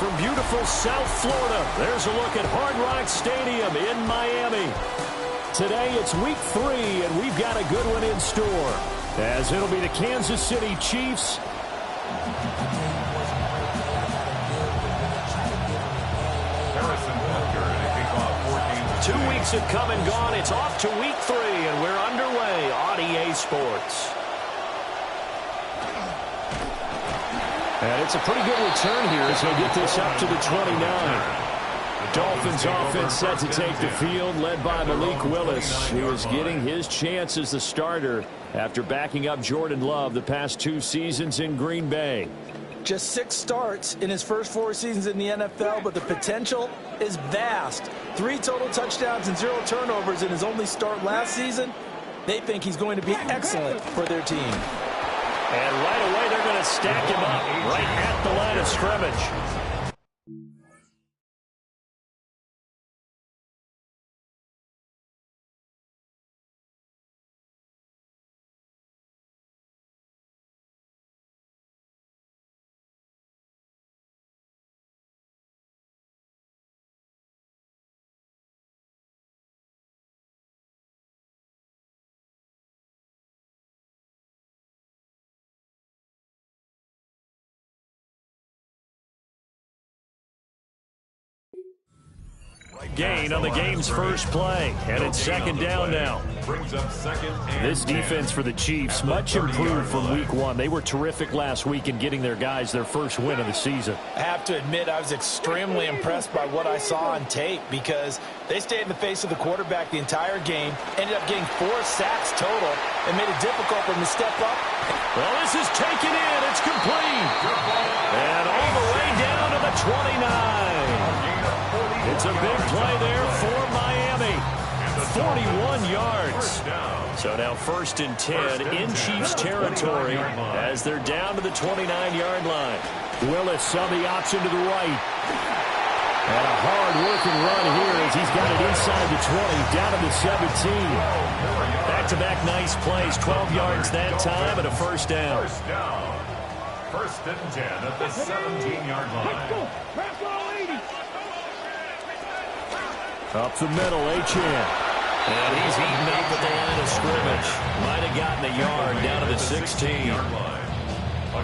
from beautiful South Florida, there's a look at Hard Rock Stadium in Miami. Today it's week 3, and we've got a good one in store, as it'll be the Kansas City Chiefs 2 weeks have come and gone. It's off to week 3, and we're underway on EA Sports. And it's a pretty good return here as they get this up to the 29. Dolphins offense set to take the field, led by Malik Willis, who is getting his chance as the starter after backing up Jordan Love the past 2 seasons in Green Bay. Just 6 starts in his first 4 seasons in the NFL, but the potential is vast. 3 total touchdowns and 0 turnovers in his only start last season. They think he's going to be excellent for their team. And right away, they're going to stack him up right at the line of scrimmage. Gain on the game's first play, and it's second down now. This defense for the Chiefs, much improved from week 1. They were terrific last week in getting their guys their first win of the season. I have to admit, I was extremely impressed by what I saw on tape because they stayed in the face of the quarterback the entire game, ended up getting 4 sacks total, and made it difficult for him to step up. Well, this is taken in. It's complete. And all the way down to the 29. It's a big play there for Miami. 41 yards. So now 1st and 10 in Chiefs territory as they're down to the 29-yard line. Willis on the option to the right. And a hard-working run here as he's got it inside the 20, down to the 17. Back-to-back nice plays, 12 yards that time and a first down. 1st and 10 at the 17-yard line. Up the middle, Achane. And he's eaten up at the line of scrimmage. Might have gotten a yard down to the 16.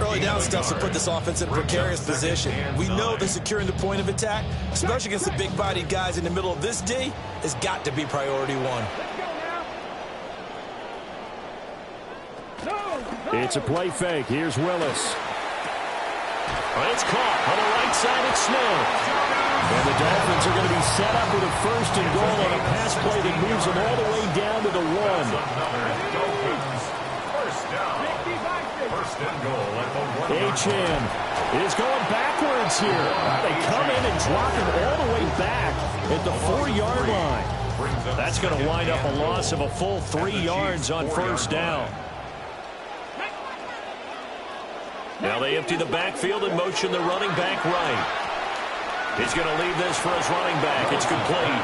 Early down stuff to put this offense in a precarious position. We know that securing the point of attack, especially against the big-bodied guys in the middle of this D, has got to be priority 1. It's a play fake. Here's Willis. It's caught on the right side. It's Smith. And the Dolphins are going to be set up with a 1st and goal on a pass play that moves them all the way down to the 1. Achane is going backwards here. They come in and drop him all the way back at the 4-yard line. That's going to wind up a loss of a full 3 yards on 1st down. Now they empty the backfield and motion the running back right. He's going to leave this for his running back. It's complete.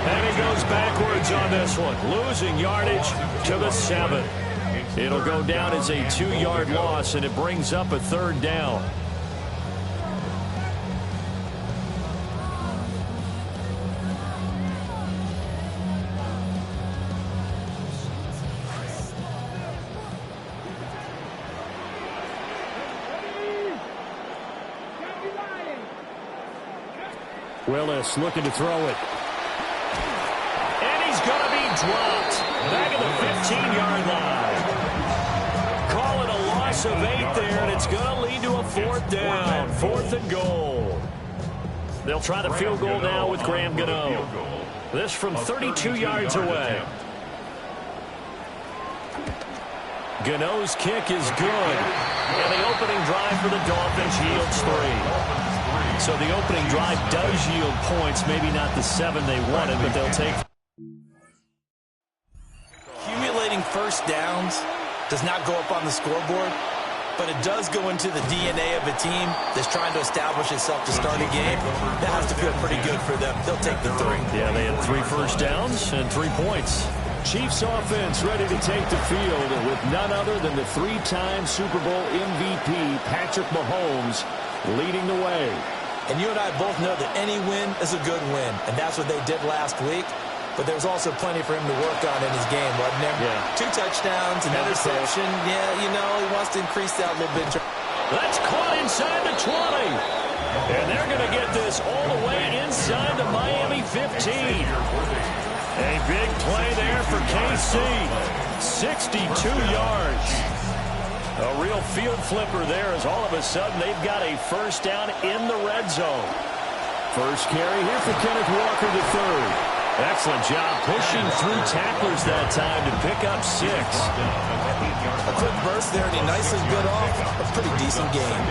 And he goes backwards on this one, losing yardage to the 7. It'll go down as a 2-yard loss, and it brings up a 3rd down. Willis looking to throw it. And he's going to be dropped. Back at the 15-yard line. Call it a loss of 8 there, and it's going to lead to a 4th down. 4th and goal. They'll try the field goal now with Graham Gano. This from 32 yards away. Gano's kick is good. And the opening drive for the Dolphins yields 3. So the opening drive does yield points, maybe not the 7 they wanted, but they'll take. Accumulating 1st downs does not go up on the scoreboard, but it does go into the DNA of a team that's trying to establish itself to start a game. That has to feel pretty good for them. They'll take the 3. Yeah, they had 3 first downs and 3 points. Chiefs offense ready to take the field with none other than the 3-time Super Bowl MVP, Patrick Mahomes, leading the way. And you and I both know that any win is a good win, and that's what they did last week. But there's also plenty for him to work on in his game, wasn't there? Yeah. 2 touchdowns, an interception. Yeah, you know, he wants to increase that a little bit. That's caught inside the 20. And they're going to get this all the way inside the Miami 15. A big play there for KC. 62 yards. A real field flipper there as all of a sudden they've got a first down in the red zone. First carry here for Kenneth Walker III. Excellent job pushing through tacklers that time to pick up 6. A quick burst there, and he nicely bit off a pretty decent game.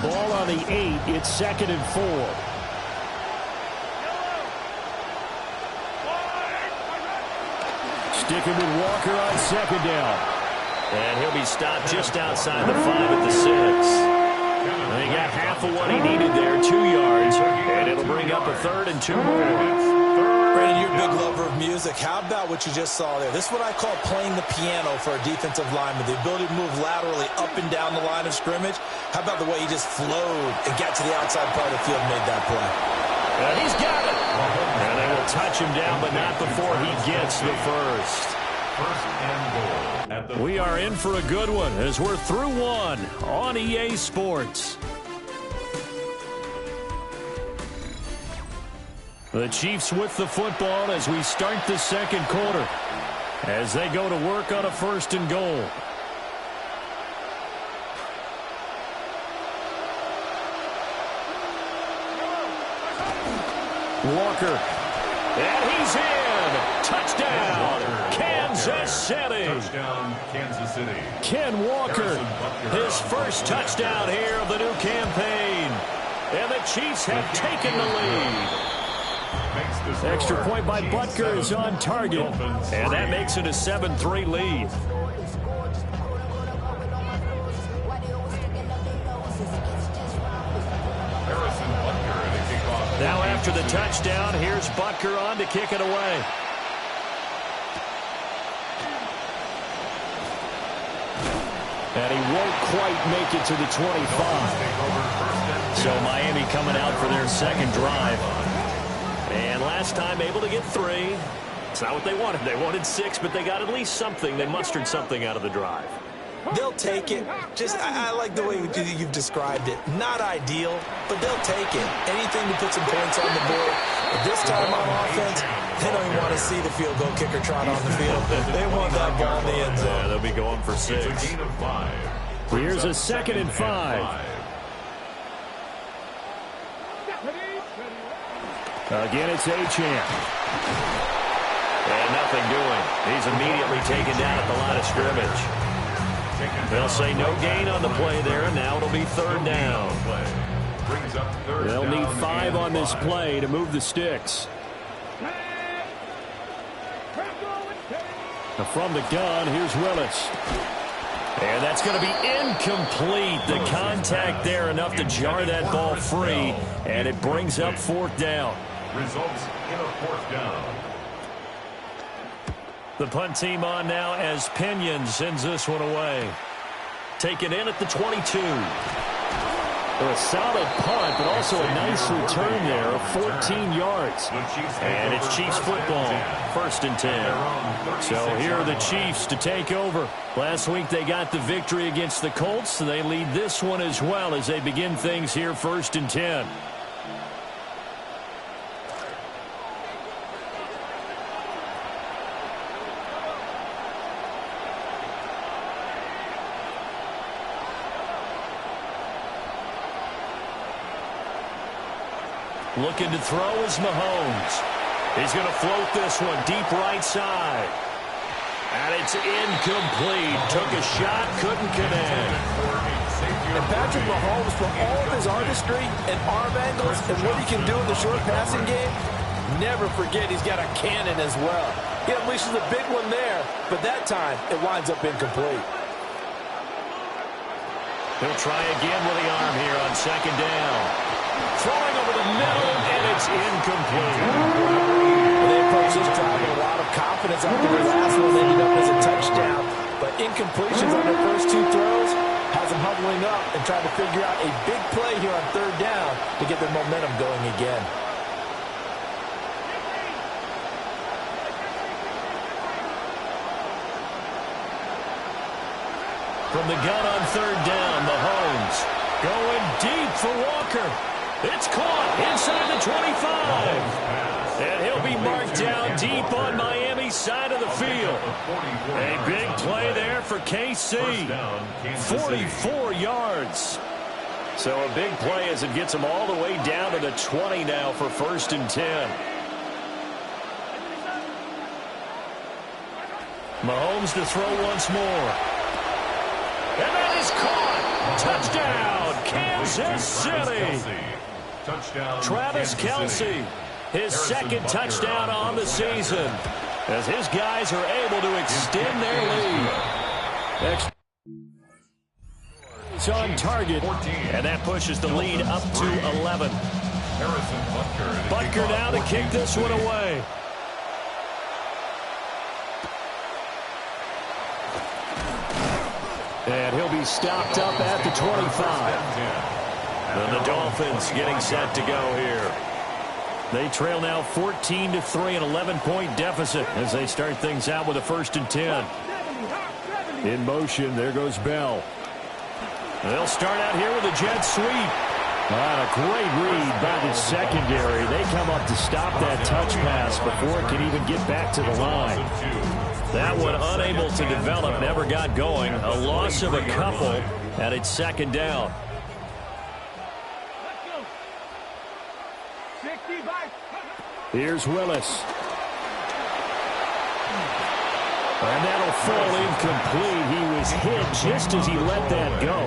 Ball on the 8. It's 2nd and 4. Sticking with Walker on 2nd down. And he'll be stopped just outside the 5 at the 6. And he got half of what he needed there, 2 yards. And it'll bring up a 3rd and 2 more. Brandon, you're a big lover of music. How about what you just saw there? This is what I call playing the piano for a defensive lineman. The ability to move laterally up and down the line of scrimmage. How about the way he just flowed and got to the outside part of the field and made that play? And he's got it. And they will touch him down, but not before he gets the first. First and goal. We are in for a good one as we're through one on EA Sports. The Chiefs with the football as we start the second quarter, as they go to work on a 1st and goal. Walker. And he's in. Touchdown, Kansas City. Touchdown, Kansas City. Ken Walker, his first touchdown here of the new campaign. And the Chiefs have taken the lead. Extra point by Butker is on target. And that makes it a 7-3 lead. Now after the touchdown, here's Butker on to kick it away. And he won't quite make it to the 25. So Miami coming out for their second drive. And last time able to get 3. It's not what they wanted. They wanted 6, but they got at least something. They mustered something out of the drive. They'll take it. I like the way you've described it. Not ideal, but they'll take it. Anything to put some points on the board. But this time on offense, they don't even want to see the field goal kicker trot on the field. They want that ball in the end zone. Yeah, they'll be going for 6. Here's a 2nd and 5. Again, it's Achane. And nothing doing. He's immediately taken down at the line of scrimmage. They'll say no gain on the play there, and now it'll be 3rd down. They'll need 5 on this play to move the sticks. From the gun, here's Willis. And that's going to be incomplete. The contact there enough to jar that ball free, and it brings up 4th down. Results in a 4th down. The punt team on now as Pinion sends this one away. Taken in at the 22. A solid punt, but also a nice return there of 14 yards. And it's Chiefs football, 1st and 10. So here are the Chiefs to take over. Last week they got the victory against the Colts, so they lead this one as well as they begin things here 1st and 10. Looking to throw is Mahomes. He's going to float this one deep right side. And it's incomplete. Took a shot, couldn't connect. And Patrick Mahomes, for all of his artistry and arm angles and what he can do in the short passing game, never forget he's got a cannon as well. He unleashes a big one there, but that time it winds up incomplete. He'll try again with the arm here on 2nd down. Throwing over the middle, and it's incomplete. They approached this drive with a lot of confidence after the last one ended up as a touchdown. But incompletions on their first two throws has them huddling up and trying to figure out a big play here on third down to get their momentum going again. From the gun on third down, Mahomes going deep for Walker. It's caught inside the 25. And he'll be marked down deep on Miami's side of the field. A big play there for KC. 44 yards. So a big play as it gets them all the way down to the 20 now for 1st and 10. Mahomes to throw once more. And that is caught. Touchdown, Kansas City. Travis Kelce, his second touchdown on the season, as his guys are able to extend their lead. It's on target, and that pushes the lead up to 11. Butker now to kick this one away. And he'll be stopped up at the 25. And the Dolphins getting set to go here. They trail now 14-3, an 11-point deficit as they start things out with a 1st and 10. In motion, there goes Bell. They'll start out here with a jet sweep. A great read by the secondary. They come up to stop that touch pass before it can even get back to the line. That one unable to develop, never got going. A loss of a couple, and it's 2nd down. Here's Willis. And that'll fall incomplete. He was hit just as he let that go.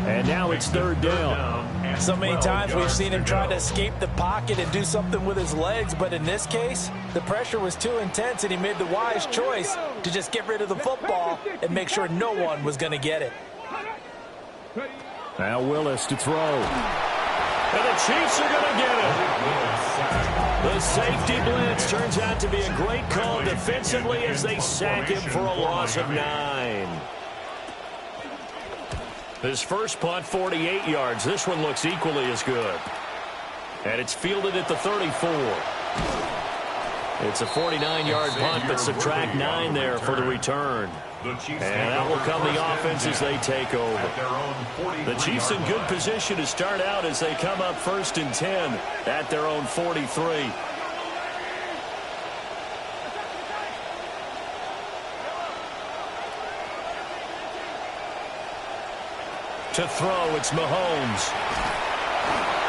And now it's 3rd down. So many times we've seen him try to escape the pocket and do something with his legs, but in this case, the pressure was too intense and he made the wise choice to just get rid of the football and make sure no one was going to get it. Now Willis to throw. And the Chiefs are going to get it. The safety blitz turns out to be a great call defensively as they sack him for a loss of 9. His first punt, 48 yards. This one looks equally as good. And it's fielded at the 34. It's a 49-yard punt, but subtract 9 there for the return. And that will come the offense as they take over. The Chiefs in good position to start out as they come up 1st and 10 at their own 43. To throw, it's Mahomes.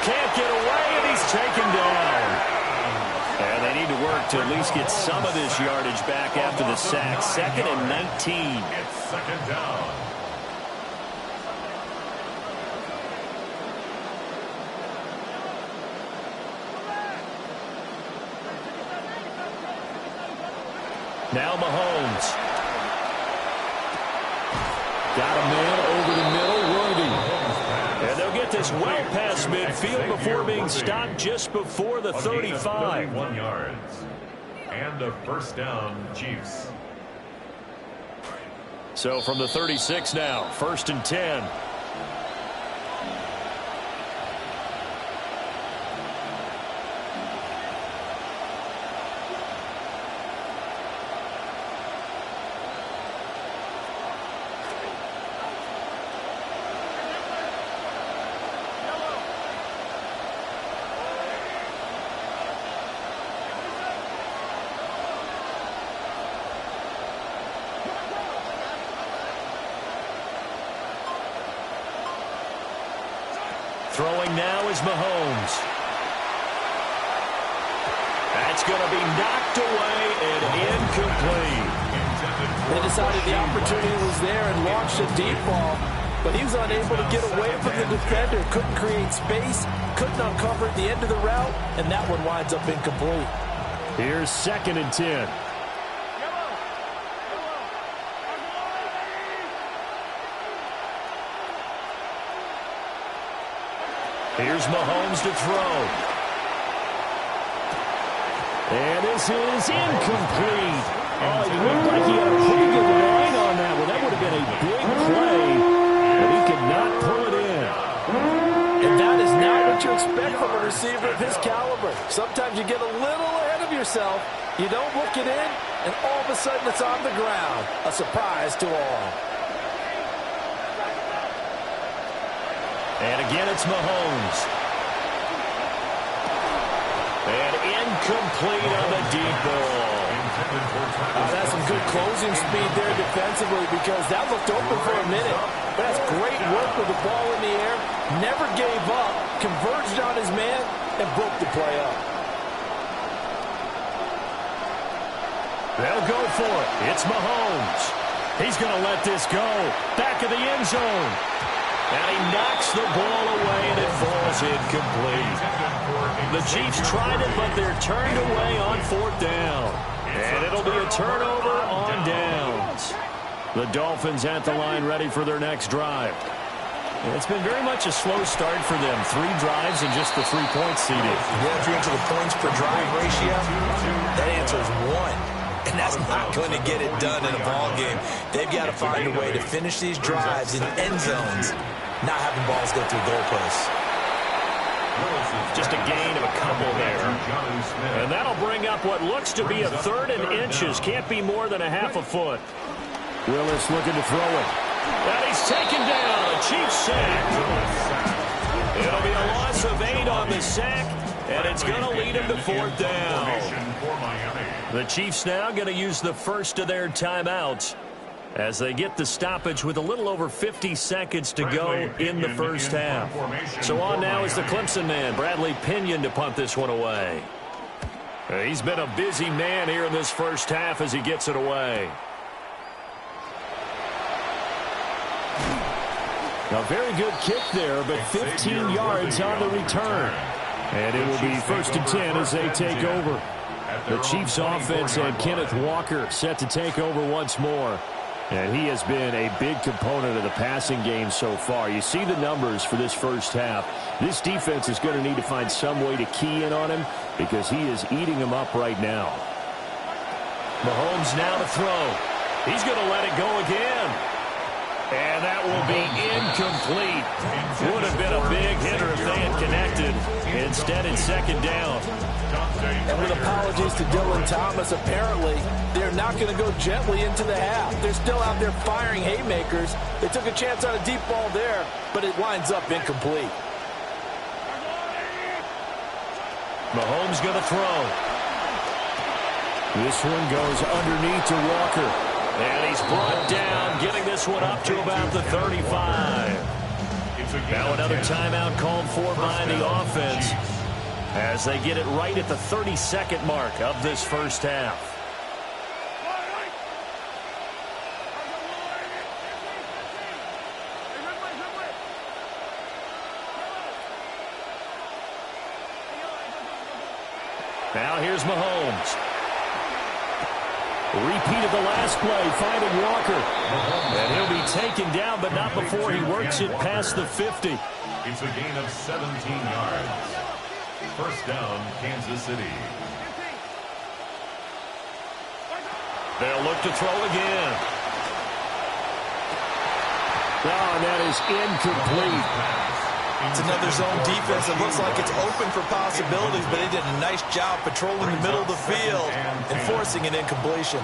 Can't get away, and he's taken down. And they need to work to at least get some of this yardage back after the sack. 2nd and 19. It's 2nd down. Now Mahomes. Got a man over the middle, Worthy. And they'll get this well past midfield before being stopped just before the 35. 31 yards. And a 1st down, Chiefs. So from the 36 now, 1st and 10. Throwing now is Mahomes. That's going to be knocked away and incomplete. They decided the opportunity was there and launched a deep ball, but he was unable to get away from the defender, couldn't create space, couldn't uncover at the end of the route, and that one winds up incomplete. Here's 2nd and 10. Here's Mahomes to throw. And this is incomplete. Oh, he looked like he had a pretty good line on that one. That would a big play, but he could not pull it in. And that is not what you expect from a receiver of his caliber. Sometimes you get a little ahead of yourself. You don't look it in, and all of a sudden it's on the ground. A surprise to all. And again, it's Mahomes. And incomplete on the deep ball. That's some good closing speed there defensively because that looked open for a minute. But that's great work with the ball in the air. Never gave up, converged on his man, and broke the play up. They'll go for it. It's Mahomes. He's going to let this go. Back of the end zone. And he knocks the ball away, and it falls incomplete. The Chiefs tried it, but they're turned away on 4th down. And it'll be a turnover on downs. The Dolphins at the line ready for their next drive. And it's been very much a slow start for them. 3 drives and just the 3 points seeded. Yeah, if you're into the points per drive ratio, that answer is 1. And that's not going to get it done in a ball game. They've got to find a way to finish these drives in end zones, not having balls go through goalposts. Just a gain of a couple there. And that'll bring up what looks to be a 3rd and inches. Can't be more than a half a foot. Willis looking to throw it. And he's taken down. A Chiefs sack. It'll be a loss of 8 on the sack. And it's going to lead him to 4th down. The Chiefs now going to use the first of their timeouts as they get the stoppage with a little over 50 seconds to go in the first half. So on now is the Clemson man, Bradley Pinion, to punt this one away. He's been a busy man here in this first half as he gets it away. A very good kick there, but 15 yards on the return. And it will be 1st and 10 as they take over. The Chiefs offense and Kenneth Walker set to take over once more. And he has been a big component of the passing game so far. You see the numbers for this first half. This defense is going to need to find some way to key in on him because he is eating them up right now. Mahomes now to throw. He's going to let it go again. And that will be incomplete. Would have been a big hitter if they had connected. Instead, it's 2nd down. And with apologies to Dylan Thomas, apparently they're not going to go gently into the half. They're still out there firing haymakers. They took a chance on a deep ball there, but it winds up incomplete. Mahomes going to throw. This one goes underneath to Walker. And he's brought down, getting this one up to about the 35. Now another timeout called for by the offense as they get it right at the 32nd mark of this first half. Now here's Mahomes. Repeat of the last play, finding Walker. And he'll be taken down, but not before he works it past the 50. It's a gain of 17 yards. 1st down, Kansas City. They'll look to throw again. Oh, and that is incomplete. It's another zone defense that looks like it's open for possibilities, but they did a nice job patrolling the middle of the field and forcing an incompletion.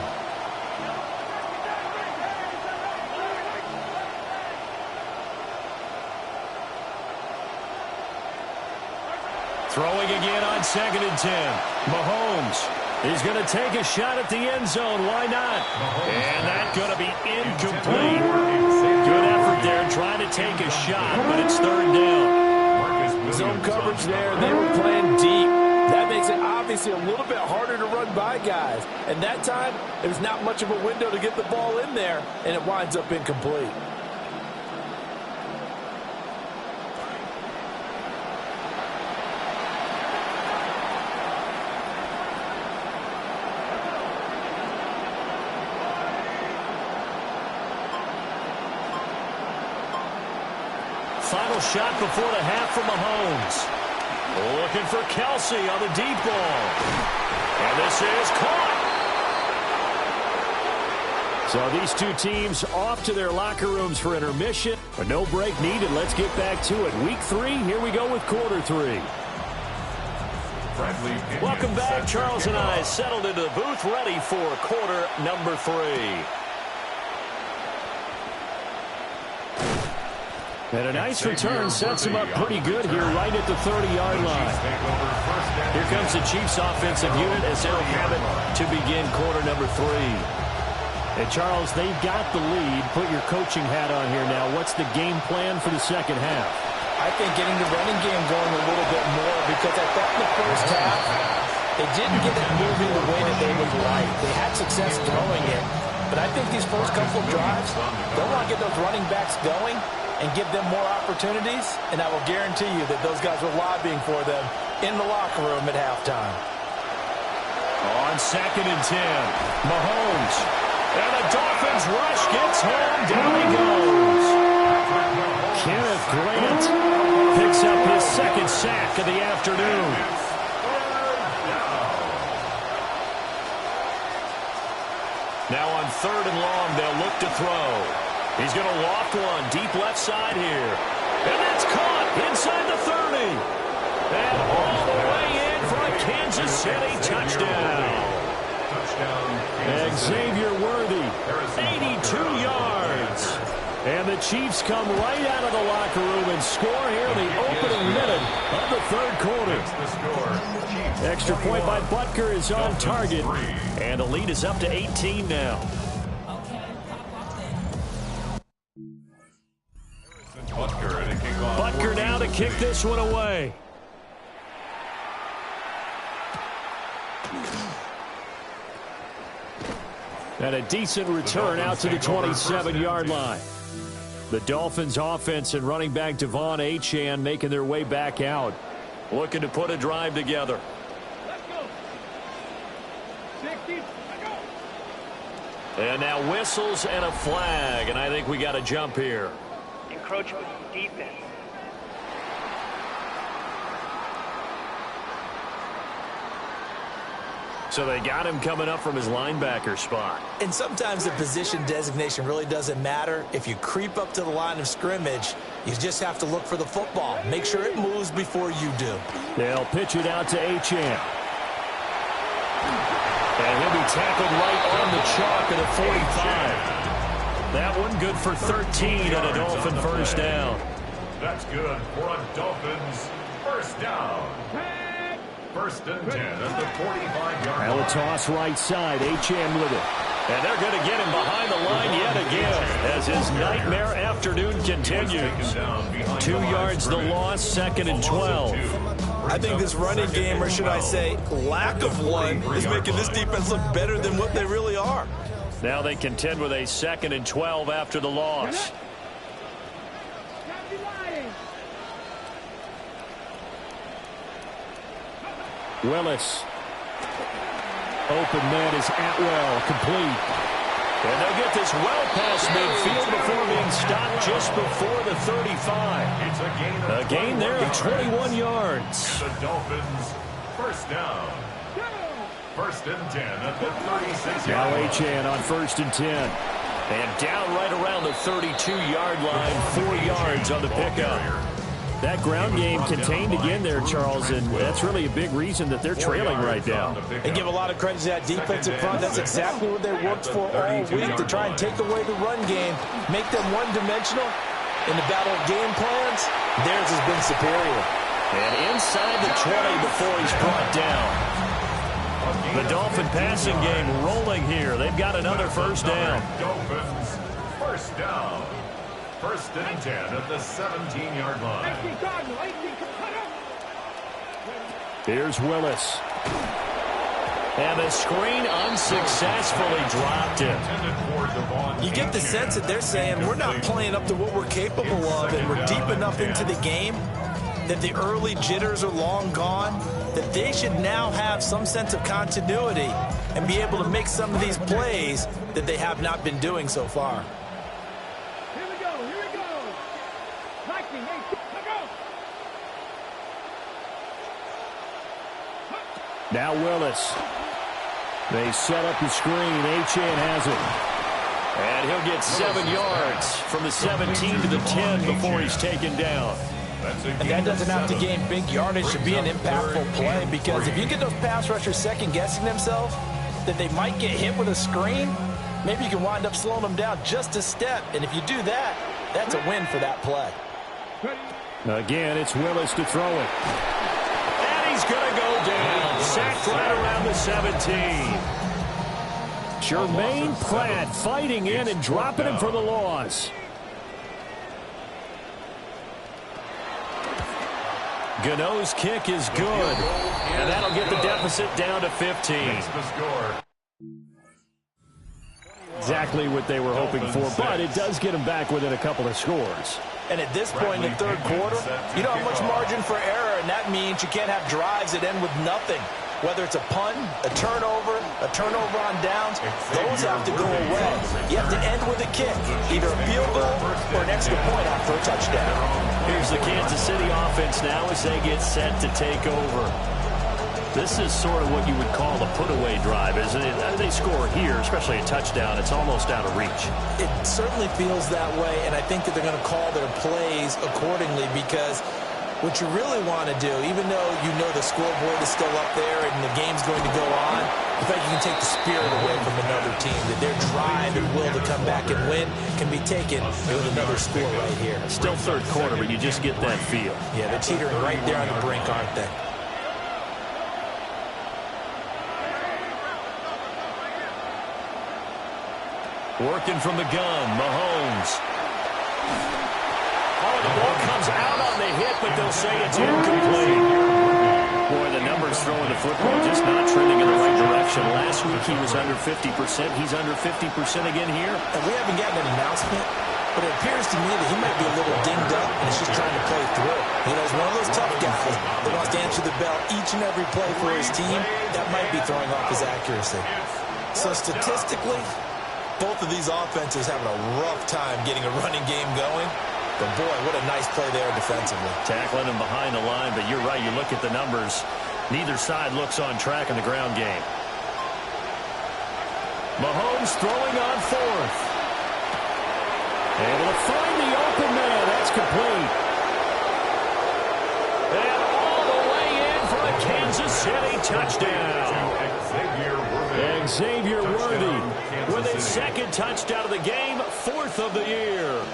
Throwing again on 2nd and 10. Mahomes is going to take a shot at the end zone. Why not? And that's going to be incomplete. Good effort there trying to take a shot, but it's 3rd down. Zone coverage there. They were playing deep. That makes it obviously a little bit harder to run by guys. And that time, there's not much of a window to get the ball in there, and it winds up incomplete. Final shot before the half from Mahomes. Looking for Kelsey on the deep ball. And this is caught. So these two teams off to their locker rooms for intermission. But no break needed. Let's get back to it. Week 3, here we go with quarter 3. Welcome back. Charles and I settled into the booth ready for quarter number 3. And a nice return sets him up pretty good here right at the 30-yard line. Here comes the Chiefs offensive unit as they'll have it to begin quarter number 3. And Charles, they've got the lead. Put your coaching hat on here now. What's the game plan for the second half? I think getting the running game going a little bit more, because I thought in the first half they didn't get it moving the way that they would like. They had success throwing it, but I think these first couple of drives, they'll want to get those running backs going and give them more opportunities, and I will guarantee you that those guys were lobbying for them in the locker room at halftime. On 2nd and 10, Mahomes. And the Dolphins rush gets home. Down he goes. Kenneth Grant picks up his second sack of the afternoon. Now on 3rd and long, they'll look to throw. He's going to loft one deep left side here. And that's caught inside the 30. And all the way in for a Kansas City touchdown. Xavier Worthy, 82 yards. And the Chiefs come right out of the locker room and score here in the opening minute of the 3rd quarter. Extra point by Butker is on target. And the lead is up to 18 now. Butker now to kick this one away. And a decent return out to the 27-yard line. The Dolphins offense and running back Devon Achane making their way back out. Looking to put a drive together. Let's go. 60. Let's go. And now whistles and a flag. And I think we got a jump here. Encroachment defense. So they got him coming up from his linebacker spot. And sometimes the position designation really doesn't matter. If you creep up to the line of scrimmage, you just have to look for the football. Make sure it moves before you do. They'll pitch it out to Achane. And he'll be tackled right on the chalk at a 45. That one good for 13 and a Dolphin first down. That's good for a Dolphins first down. 1st and 10 at the 45-yard line. Now a toss right side. Achane with it. And they're going to get him behind the line yet again as his nightmare afternoon continues. 2 yards the loss, 2nd and 12. I think this running game, or should I say lack of one, is making this defense look better than what they really are. Now they contend with a 2nd and 12 after the loss. Willis. Open man is Atwell, complete. And they'll get this well past midfield before being stopped just before the 35. It's a gain there of 21 yards. The Dolphins first down. 1st and 10 at the 36-yard now line. Achane on 1st and 10. And down right around the 32-yard line, 4 yards on the pickup. That ground game contained again there, Charles, and that's really a big reason that they're trailing right now. They give a lot of credit to that defensive front. That's exactly what they worked for all week, to try and take away the run game, make them one-dimensional. In the battle of game plans, theirs has been superior. And inside the 20 before he's brought down. The Dolphin passing game rolling here. They've got another first down. Dolphins first down. 1st and 10 at the 17-yard line. Here's Willis. And the screen unsuccessfully dropped it. You get the sense that they're saying we're not playing up to what we're capable of, and we're deep enough into the game that the early jitters are long gone, that they should now have some sense of continuity and be able to make some of these plays that they have not been doing so far. Now Willis. They set up the screen. Achane has it. And he'll get 7 yards from the 17 to the 10 before he's taken down. And that doesn't have to gain big yardage to be an impactful play, because if you get those pass rushers second-guessing themselves that they might get hit with a screen, maybe you can wind up slowing them down just a step. And if you do that, that's a win for that play. Again, it's Willis to throw it. And he's going to go down. Sacked right around the 17. Jermaine Pratt fighting in and dropping him for the loss. Gano's kick is good, and that'll get the deficit down to 15. Exactly what they were hoping for, but it does get them back within a couple of scores. And at this point in the third quarter, you don't have much margin for error, and that means you can't have drives that end with nothing. Whether it's a punt, a turnover on downs, those have to go away. You have to end with a kick, either a field goal or an extra point after a touchdown. Here's the Kansas City offense now as they get set to take over. This is sort of what you would call the put-away drive, isn't it? As they score here, especially a touchdown, it's almost out of reach. It certainly feels that way, and I think that they're going to call their plays accordingly, because what you really want to do, even though you know the scoreboard is still up there and the game's going to go on, I think you can take the spirit away from another team, that their drive and will to come back and win can be taken with another score right here. Still third quarter, but you just get that feel. Yeah, they're teetering right there on the brink, aren't they? Working from the gun, Mahomes. Oh, the ball comes out on the hit, but they'll say it's incomplete. Boy, the numbers throwing the football just not trending in the right direction. Last week he was under 50%. He's under 50% again here. And we haven't gotten an announcement, but it appears to me that he might be a little dinged up and is just trying to play through. You know, he's one of those tough guys that wants to answer the bell each and every play for his team. That might be throwing off his accuracy. So statistically, both of these offenses having a rough time getting a running game going. But, boy, what a nice play there defensively. Tackling him behind the line, but you're right. You look at the numbers. Neither side looks on track in the ground game. Mahomes throwing on fourth. Able to find the open man. That's complete. And all the way in for a Kansas City touchdown. Xavier Worthy with his second touchdown of the game, fourth of the year.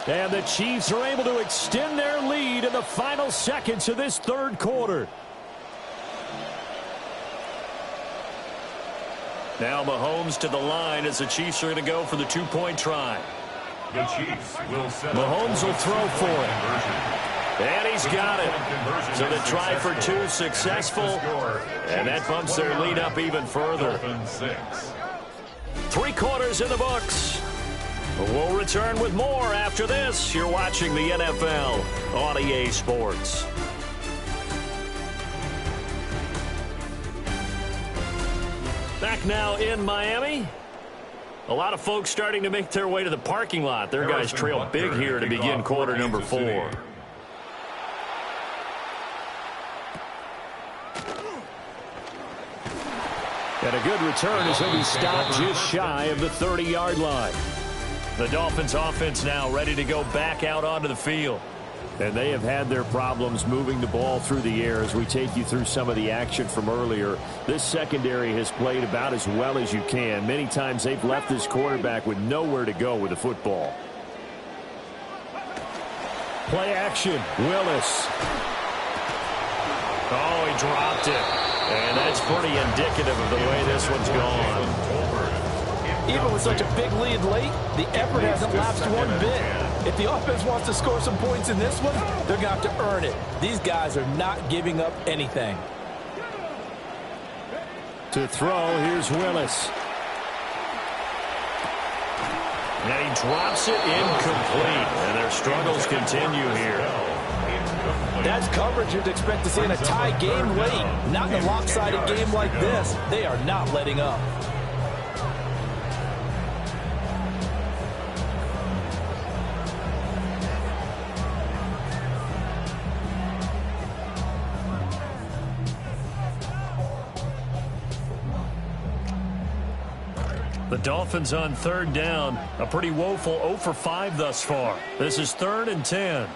And the Chiefs are able to extend their lead in the final seconds of this third quarter. Now Mahomes to the line as the Chiefs are going to go for the two-point try. The Chiefs will set Mahomes will throw for it. And he's got it. So the try for two successful. And that bumps their lead up even further. 3 quarters in the books. We'll return with more after this. You're watching the NFL on EA Sports. Back now in Miami. A lot of folks starting to make their way to the parking lot. Their guys trail big here to begin quarter number 4. And a good return as he'll be stopped just shy of the 30-yard line. The Dolphins offense now ready to go back out onto the field. And they have had their problems moving the ball through the air as we take you through some of the action from earlier. This secondary has played about as well as you can. Many times they've left this quarterback with nowhere to go with the football. Play action, Willis. Oh, he dropped it. And that's pretty indicative of the way this one's gone. Even with such a big lead late, the effort hasn't lapsed one bit. If the offense wants to score some points in this one, they're going to have to earn it. These guys are not giving up anything. To throw, here's Willis. And he drops it incomplete. And their struggles continue here. That's coverage you'd expect to see in a tie game late. Not in a lopsided game like this. They are not letting up. The Dolphins on third down. A pretty woeful 0 for 5 thus far. This is 3rd and 10.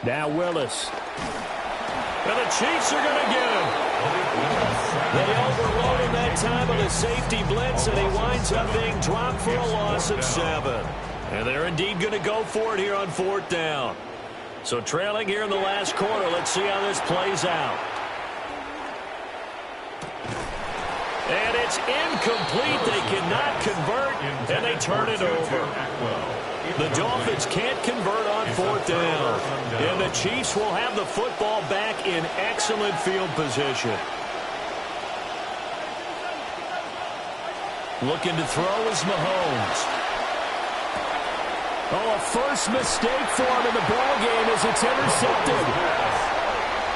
Now Willis. And the Chiefs are going to get him. They overload him that time with a safety blitz, and he winds up being dropped for a loss of 7. And they're indeed going to go for it here on 4th down. So trailing here in the last quarter. Let's see how this plays out. And it's incomplete. They cannot convert, and they turn it over. The Dolphins can't convert on 4th down. And the Chiefs will have the football back in excellent field position. Looking to throw is Mahomes. Oh, a first mistake for him in the ballgame as it's intercepted.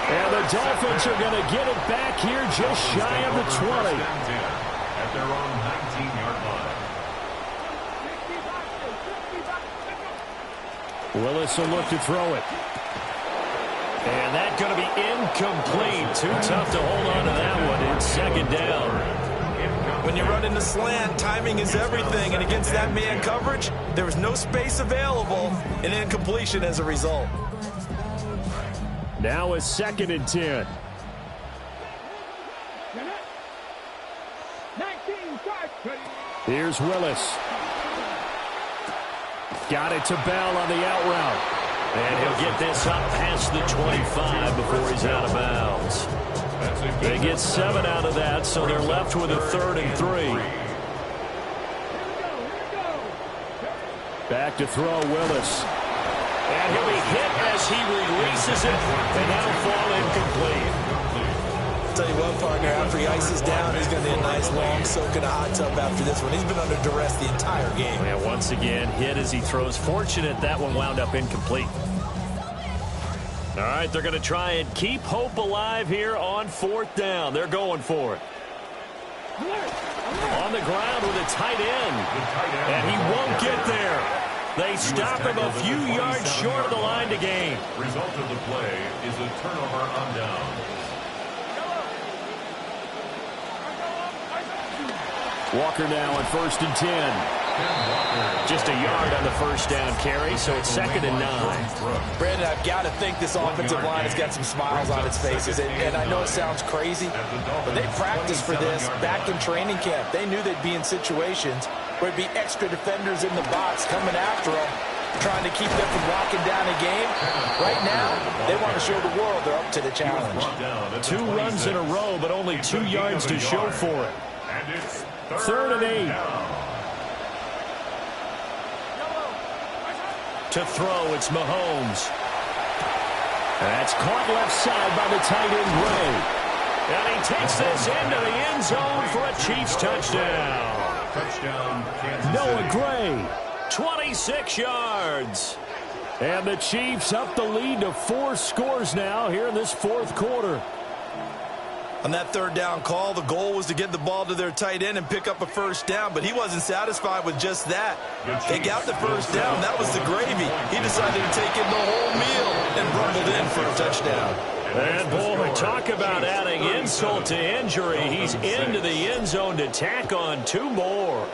And the Dolphins are going to get it back here just shy of the 20. At their own 19-yard line. Willis will look to throw it. And that's going to be incomplete. Too tough to hold on to that one. It's 2nd down. When you run in the slant, timing is everything. And against that man coverage, there was no space available. And incompletion as a result. Now it's 2nd and 10. Here's Willis. Got it to Bell on the out route. And he'll get this up past the 25 before he's out of bounds. They get 7 out of that, so they're left with a 3rd and 3. Back to throw Willis. And he'll be hit as he releases it, and that'll fall incomplete. I'll tell you what, partner, after he ices down, he's going to need a nice long soak in a hot tub after this one. He's been under duress the entire game. And once again, hit as he throws. Fortunate that one wound up incomplete. All right, they're going to try and keep hope alive here on 4th down. They're going for it. On the ground with a tight end. And he won't get there. They stop him a few yards short of the line to gain. Result of the play is a turnover on down. Walker now on 1st and 10. Just a yard on the first down carry, so it's 2nd and 9. Brandon, I've got to think this offensive line has got some smiles on its faces. And I know it sounds crazy, but they practiced for this back in training camp. They knew they'd be in situations where it'd be extra defenders in the box coming after them, trying to keep them from locking down a game. Right now, they want to show the world they're up to the challenge. 2 runs in a row, but only 2 yards to show for it. 3rd and 8. To throw, it's Mahomes. That's caught left side by the tight end, Gray. And he takes this into the end zone for a Chiefs touchdown. Noah Gray, 26 yards. And the Chiefs up the lead to 4 scores now here in this 4th quarter. On that 3rd down call, the goal was to get the ball to their tight end and pick up a 1st down, but he wasn't satisfied with just that. They got the 1st down. That was the gravy. He decided to take in the whole meal and rumbled in for a touchdown. And, boy, talk about adding insult to injury. He's into the end zone to tack on 2 more.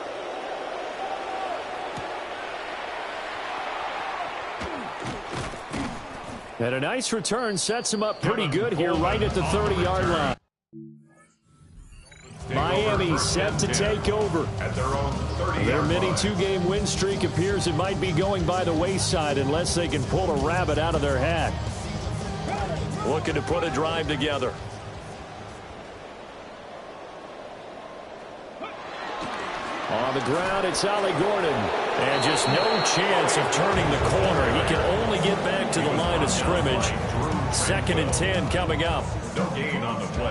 And a nice return sets him up pretty good here right at the 30-yard line. Miami set to take over. Their mini 2-game win streak appears it might be going by the wayside unless they can pull a rabbit out of their hat. Looking to put a drive together. On the ground, it's Ollie Gordon. And just no chance of turning the corner. He can only get back to the line of scrimmage. 2nd and 10 coming up.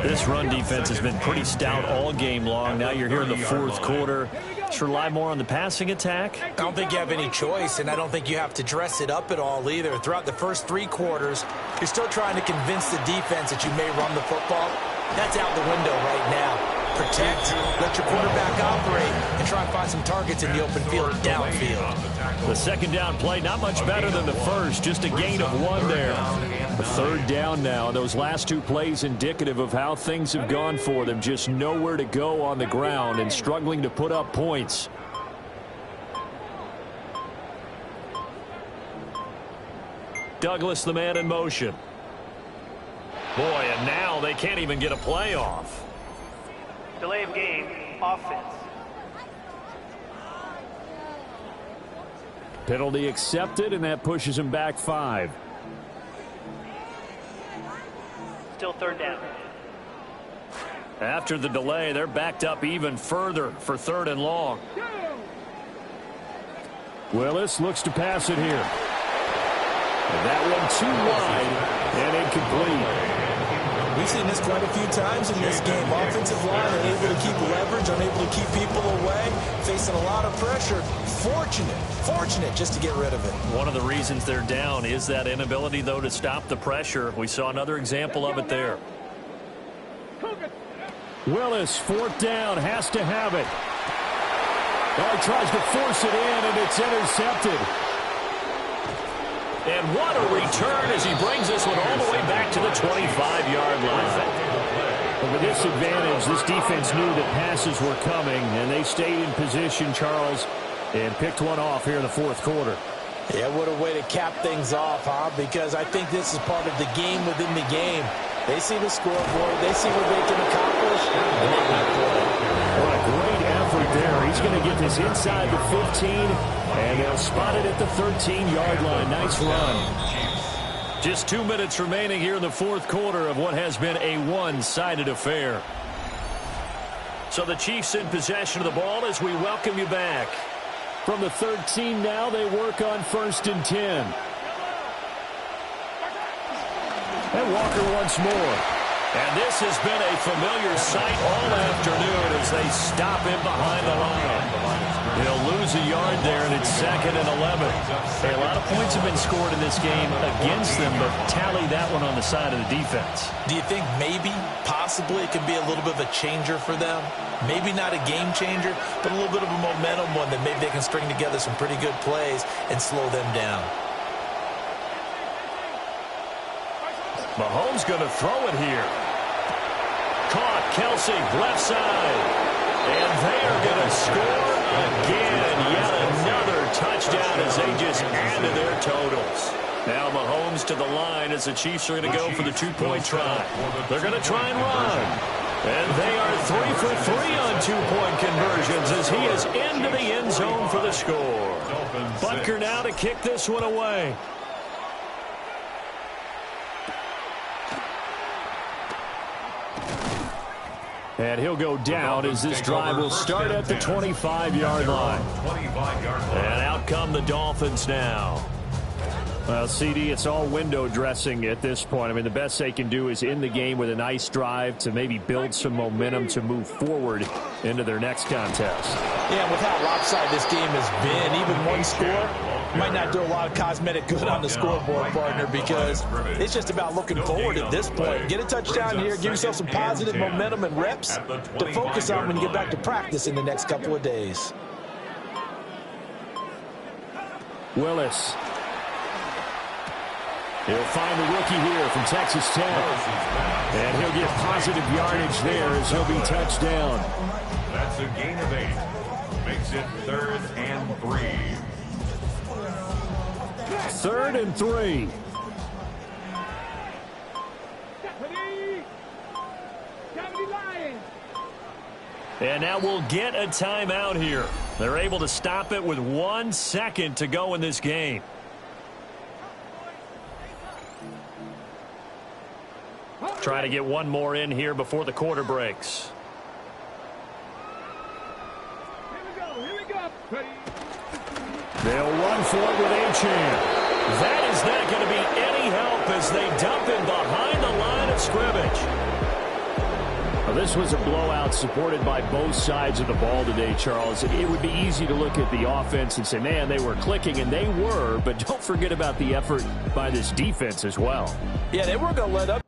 This run defense has been pretty stout all game long. Now you're here in the 4th quarter. Should rely more on the passing attack? I don't think you have any choice, and I don't think you have to dress it up at all either. Throughout the first 3 quarters, you're still trying to convince the defense that you may run the football. That's out the window right now. Protect, let your quarterback operate, and try and find some targets in the open field downfield. The second down play, not much better than the first, just a gain of 1 there. A third down now. Those last 2 plays indicative of how things have gone for them. Just nowhere to go on the ground and struggling to put up points. Douglas, the man in motion. Boy, and now they can't even get a play off. Delay of game, offense. Penalty accepted, and that pushes him back 5. Still third down. After the delay, they're backed up even further for 3rd and long. Willis looks to pass it here. And that one too wide and incomplete. We've seen this quite a few times in this game. Offensive line unable to keep leverage, unable to keep people away, facing a lot of pressure. Fortunate just to get rid of it. One of the reasons they're down is that inability, though, to stop the pressure. We saw another example of it there. Willis, 4th down, has to have it. Oh, he tries to force it in, and it's intercepted. And what a return as he brings this one all the way back to the 25-yard line. But with this advantage, this defense knew that passes were coming, and they stayed in position, Charles, and picked one off here in the 4th quarter. Yeah, what a way to cap things off, huh? Because I think this is part of the game within the game. They see the scoreboard, they see what they can accomplish, and they can play. What a great effort there. He's going to get this inside the 15, and they'll spot it at the 13-yard line. Nice run. Just 2 minutes remaining here in the 4th quarter of what has been a one-sided affair. So the Chiefs in possession of the ball as we welcome you back. From the 13 now, they work on 1st and 10. And Walker once more. And this has been a familiar sight all afternoon as they stop him behind the line. He'll lose a yard there, and it's 2nd and 11. Hey, a lot of points have been scored in this game against them, but tally that one on the side of the defense. Do you think maybe, possibly, it could be a little bit of a changer for them? Maybe not a game changer, but a little bit of a momentum one that maybe they can string together some pretty good plays and slow them down. Mahomes going to throw it here. Caught, Kelsey, left side. And they are going to score again. Yet another touchdown as they just add to their totals. Now Mahomes to the line as the Chiefs are going to go for the 2-point try. They're going to try and run. And they are 3 for 3 on 2-point conversions as he is into the end zone for the score. Butker now to kick this one away. And he'll go down as this drive will start at the 25-yard line. And out come the Dolphins now. Well, CD, it's all window dressing at this point. I mean, the best they can do is end the game with a nice drive to maybe build some momentum to move forward into their next contest. Yeah, with how lopsided this game has been, even one score might not do a lot of cosmetic good on the scoreboard, partner, because it's just about looking forward at this point. Get a touchdown here, give yourself some positive momentum and reps to focus on when you get back to practice in the next couple of days. Willis. He'll find the rookie here from Texas Tech. And he'll get positive yardage there as he'll be touched down. That's a gain of 8. Makes it 3rd and 3. 3rd and 3. And now we'll get a timeout here. They're able to stop it with 1 second to go in this game. Try to get one more in here before the quarter breaks. Here we go. They'll run for it with Achane. That is not going to be any help as they dump him behind the line of scrimmage. Well, this was a blowout supported by both sides of the ball today, Charles. It would be easy to look at the offense and say, man, they were clicking, and they were, but don't forget about the effort by this defense as well. Yeah, they weren't going to let up.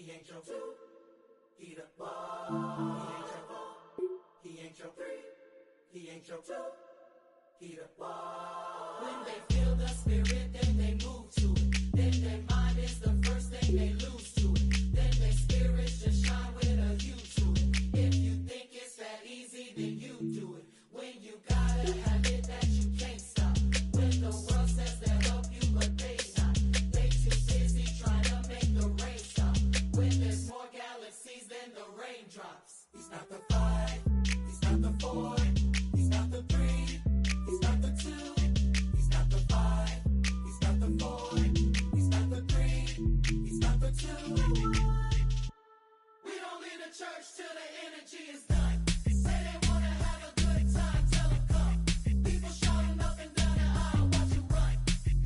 He ain't your two. He the one. He ain't your four. He ain't your three. He ain't your two. He the one. When they feel the spirit, then they move to it. Then their mind is the first thing they lose to it. Then their spirits just shine with a hue to it. If you think it's that easy, then you do it. When you gotta have it that you can't stop. When the world says they'll help you, but they not. They too busy trying to make the rain stop. When there's more galaxies than the raindrops. He's not the 5, he's not the 4, he's not the 3, he's not the 2, he's not the 5, he's not the 4, he's not the 3, he's not the 2. We don't leave the church till the energy is done. Say they wanna have a good time, tell them come. People shouting up and down the aisle, watch you run.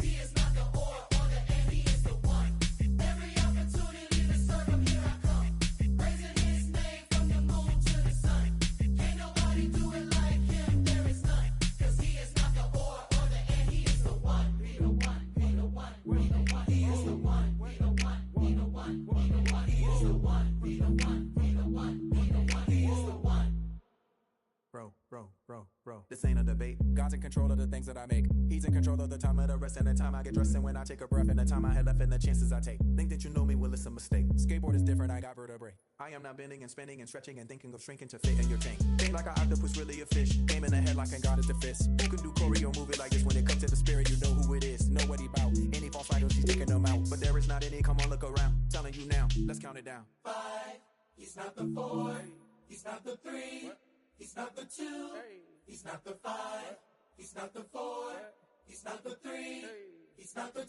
He is not the or the and, he is the one. Every opportunity to serve him, here I come. Raising his name from the moon to the sun. Can't nobody do it like him, there is none. Cause he is not the or the and, he is the one. Be the one, be the one, be the one. He is the one, be the one, be the one, be the one. He is the one, be the one, be the one, be the one. He is the one. Bro. This ain't a debate. God's in control of the things that I make. He's in control of the time of the rest and the time I get dressed and when I take a breath and the time I had left and the chances I take. Think that you know me, well, it's a mistake. Skateboard is different, I got vertebrae. I am not bending and spinning and stretching and thinking of shrinking to fit in your tank. Think like an octopus, really a fish. Aim in the head like and God is the fist. Who can do choreo, move it like this? When it comes to the spirit, you know who it is. Know what he bout. Any false idols, he's taking them out. But there is not any, come on, look around. Telling you now, let's count it down. 5, he's not the 4, he's not the 3, he's not the 2, he's not the 5, he's not the 4, he's not the 3, he's not the